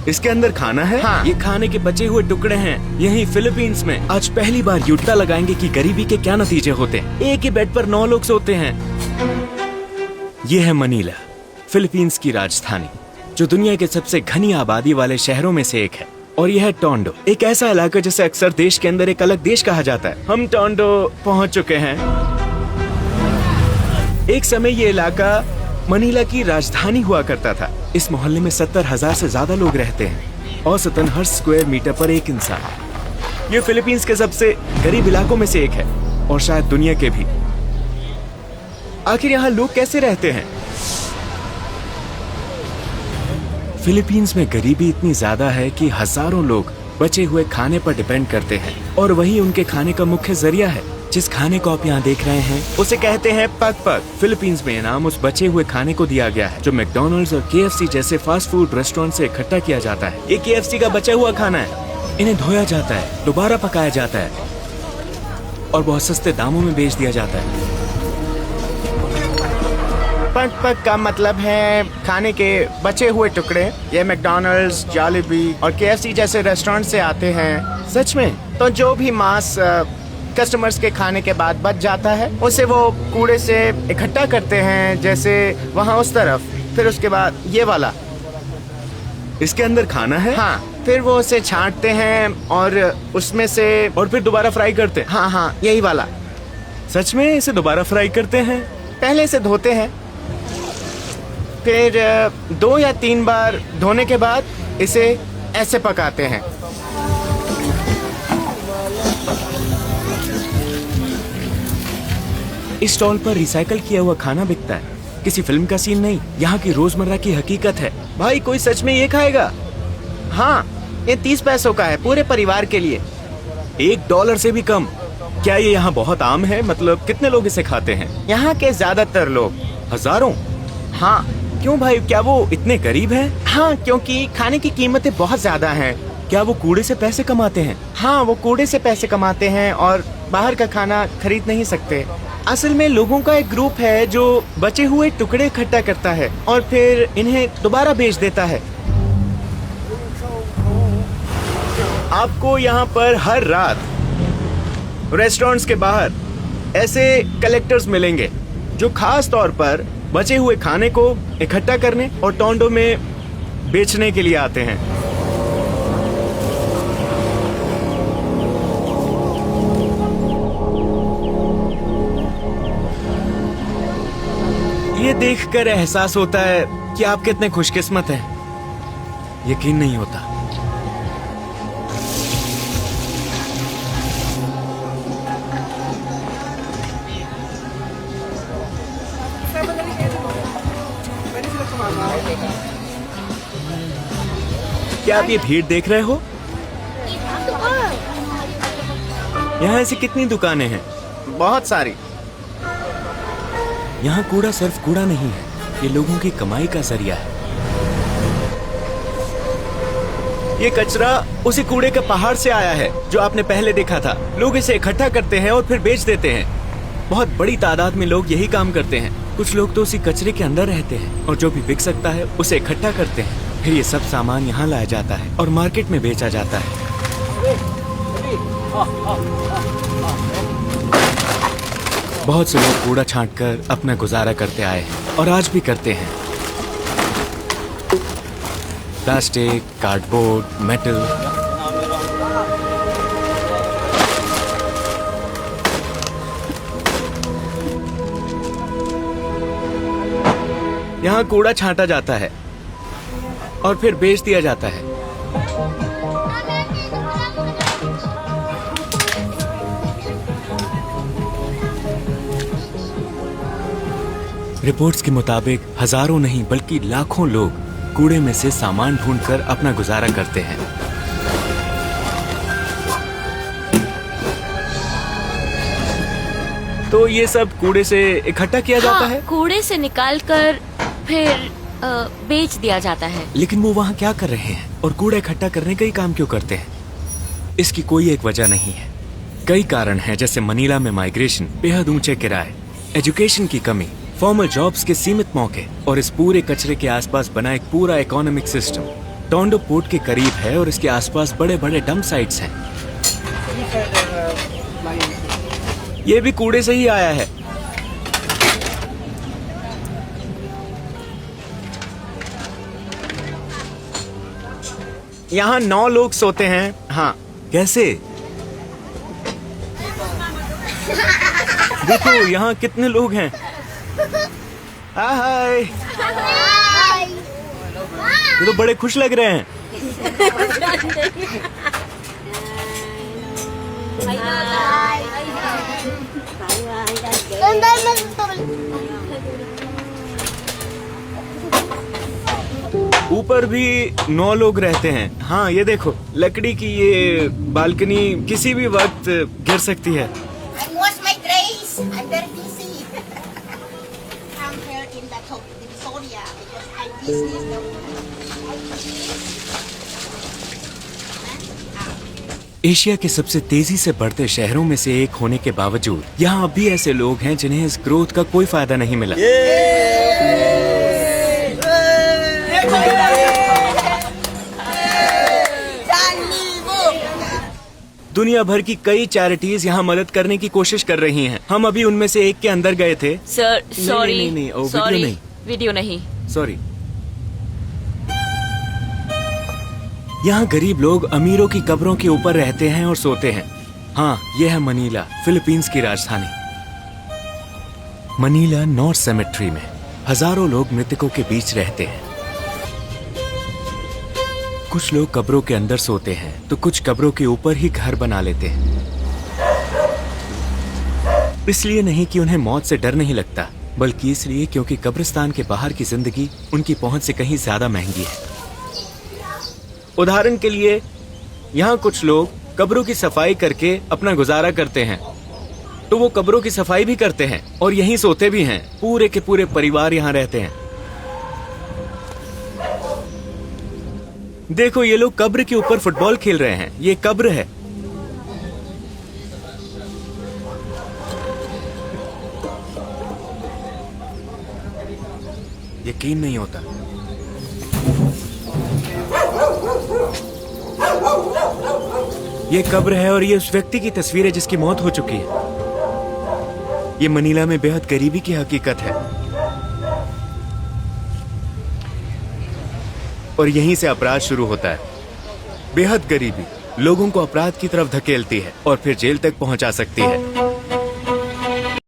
इसके अंदर खाना है? हाँ। ये खाने के बचे हुए टुकड़े हैं। यहीं फिलीपींस में आज पहली बार युद्ध लगाएंगे कि गरीबी के क्या नतीजे होते हैं। एक ही बेड पर 9 लोग सोते हैं। ये है मनीला, फिलीपींस की राजधानी, जो दुनिया के सबसे घनी आबादी वाले शहरों में से एक है। और यह है टोरंटो, एक ऐसा इलाका जिसे अक्सर देश के अंदर एक अलग देश कहा जाता है। हम टोरंटो पहुंच चुके हैं। एक समय ये इलाका मनीला की राजधानी हुआ करता था। इस मोहल्ले में 70,000 से ज्यादा लोग रहते हैं, औसतन हर स्क्वायर मीटर पर एक इंसान। ये फिलीपींस के सबसे गरीब इलाकों में से एक है, और शायद दुनिया के भी। आखिर यहाँ लोग कैसे रहते हैं? फिलीपींस में गरीबी इतनी ज्यादा है कि हजारों लोग बचे हुए खाने पर डिपेंड करते हैं, और वही उनके खाने का मुख्य जरिया है। जिस खाने को आप यहाँ देख रहे हैं उसे कहते हैं पग पग। फिलीपींस में नाम उस बचे हुए खाने को दिया गया है जो मैकडॉनल्ड्स और केएफसी जैसे फास्ट फूड रेस्टोरेंट से इकट्ठा किया जाता है। ये केएफसी का बचा हुआ खाना है। इन्हें धोया जाता है, दोबारा पकाया जाता है और बहुत सस्ते दामों में बेच दिया जाता है। पग पग का मतलब है खाने के बचे हुए टुकड़े। ये मैकडॉनल्ड्स, जॉलिबी और केएफसी जैसे रेस्टोरेंट से आते हैं। सच में? तो जो भी मांस कस्टमर्स के खाने के बाद बच जाता है उसे वो कूड़े से इकट्ठा करते हैं, जैसे वहाँ उस तरफ। फिर उसके बाद ये वाला, इसके अंदर खाना है? हाँ। फिर वो उसे छांटते हैं और उसमें से और फिर दोबारा फ्राई करते हैं? हाँ हाँ, यही वाला। सच में इसे दोबारा फ्राई करते हैं? पहले इसे धोते हैं, फिर 2 या 3 बार धोने के बाद इसे ऐसे पकाते हैं। इस स्टॉल पर रिसाइकल किया हुआ खाना बिकता है। किसी फिल्म का सीन नहीं, यहाँ की रोजमर्रा की हकीकत है। भाई, कोई सच में ये खाएगा? हाँ, ये 30 पैसों का है पूरे परिवार के लिए। $1 से भी कम? क्या ये यहाँ बहुत आम है? मतलब कितने लोग इसे खाते हैं? यहाँ के ज्यादातर लोग। हजारों? हाँ। क्यों भाई, क्या वो इतने गरीब हैं? हाँ, क्योंकि खाने की कीमतें बहुत ज्यादा हैं। क्या वो कूड़े से पैसे कमाते हैं? हाँ, वो कूड़े से पैसे कमाते हैं और बाहर का खाना खरीद नहीं सकते। असल में लोगों का एक ग्रुप है जो बचे हुए टुकड़े इकट्ठा करता है और फिर इन्हें दोबारा बेच देता है। आपको यहाँ पर हर रात रेस्टोरेंट्स के बाहर ऐसे कलेक्टर्स मिलेंगे जो खास तौर पर बचे हुए खाने को इकट्ठा करने और टोरंटो में बेचने के लिए आते हैं। ये देखकर एहसास होता है कि आप कितने खुशकिस्मत हैं। यकीन नहीं होता। क्या आप ये भीड़ देख रहे हो? यहाँ ऐसी कितनी दुकानें हैं? बहुत सारी। यहाँ कूड़ा सिर्फ कूड़ा नहीं है, ये लोगों की कमाई का जरिया है। ये कचरा उसी कूड़े के पहाड़ से आया है जो आपने पहले देखा था। लोग इसे इकट्ठा करते हैं और फिर बेच देते हैं। बहुत बड़ी तादाद में लोग यही काम करते हैं। कुछ लोग तो उसी कचरे के अंदर रहते हैं और जो भी बिक सकता है उसे इकट्ठा करते हैं। फिर ये सब सामान यहाँ लाया जाता है और मार्केट में बेचा जाता है। बहुत से लोग कूड़ा छांटकर अपना गुजारा करते आए हैं और आज भी करते हैं। Plastic, cardboard, metal. यहाँ कूड़ा छांटा जाता है और फिर बेच दिया जाता है। रिपोर्ट्स के मुताबिक हजारों नहीं बल्कि लाखों लोग कूड़े में से सामान ढूंढकर अपना गुजारा करते हैं। तो ये सब कूड़े से इकट्ठा किया जाता है? कूड़े से निकालकर फिर बेच दिया जाता है। लेकिन वो वहाँ क्या कर रहे हैं और कूड़ा इकट्ठा करने का ही काम क्यों करते हैं? इसकी कोई एक वजह नहीं है। कई कारण हैं, जैसे मनीला में माइग्रेशन, बेहद ऊंचे किराए, एजुकेशन की कमी, फॉर्मल जॉब्स के सीमित मौके और इस पूरे कचरे के आसपास बना एक पूरा इकोनॉमिक सिस्टम। टोंडो पोर्ट के करीब है और इसके आसपास बड़े बड़े डंप साइट्स हैं। ये भी कूड़े से ही आया है। यहाँ 9 लोग सोते हैं। हाँ, कैसे? देखो यहाँ कितने लोग हैं। हाय, ये तो बड़े खुश लग रहे हैं। ऊपर भी 9 लोग रहते हैं। हाँ, ये देखो लकड़ी की ये बालकनी किसी भी वक्त गिर सकती है। I wash my dress. I'm very busy. I'm here in the top in Soria because I'm busy. Asia के सबसे तेजी से बढ़ते शहरों में से एक होने के बावजूद यहाँ अब भी ऐसे लोग हैं जिन्हें इस ग्रोथ का कोई फायदा नहीं मिला। दुनिया भर की कई चैरिटीज यहाँ मदद करने की कोशिश कर रही हैं। हम अभी उनमें से एक के अंदर गए थे। सर सॉरी, नहीं, वीडियो सॉरी, नहीं। वीडियो नहीं। सॉरी। यहाँ गरीब लोग अमीरों की कब्रों के ऊपर रहते हैं और सोते हैं। हाँ, यह है मनीला, फिलीपींस की राजधानी। मनीला नॉर्थ सेमेट्री में हजारों लोग मृतकों के बीच रहते हैं। कुछ लोग कब्रों के अंदर सोते हैं तो कुछ कब्रों के ऊपर ही घर बना लेते हैं। इसलिए नहीं कि उन्हें मौत से डर नहीं लगता, बल्कि इसलिए क्योंकि कब्रिस्तान के बाहर की जिंदगी उनकी पहुंच से कहीं ज्यादा महंगी है। उदाहरण के लिए यहाँ कुछ लोग कब्रों की सफाई करके अपना गुजारा करते हैं, तो वो कब्रों की सफाई भी करते हैं और यहीं सोते भी हैं। पूरे के पूरे परिवार यहाँ रहते हैं। देखो ये लोग कब्र के ऊपर फुटबॉल खेल रहे हैं। ये कब्र है। यकीन नहीं होता। ये कब्र है और ये उस व्यक्ति की तस्वीर है जिसकी मौत हो चुकी है। ये मनीला में बेहद गरीबी की हकीकत है और यहीं से अपराध शुरू होता है। बेहद गरीबी लोगों को अपराध की तरफ धकेलती है और फिर जेल तक पहुंचा सकती है।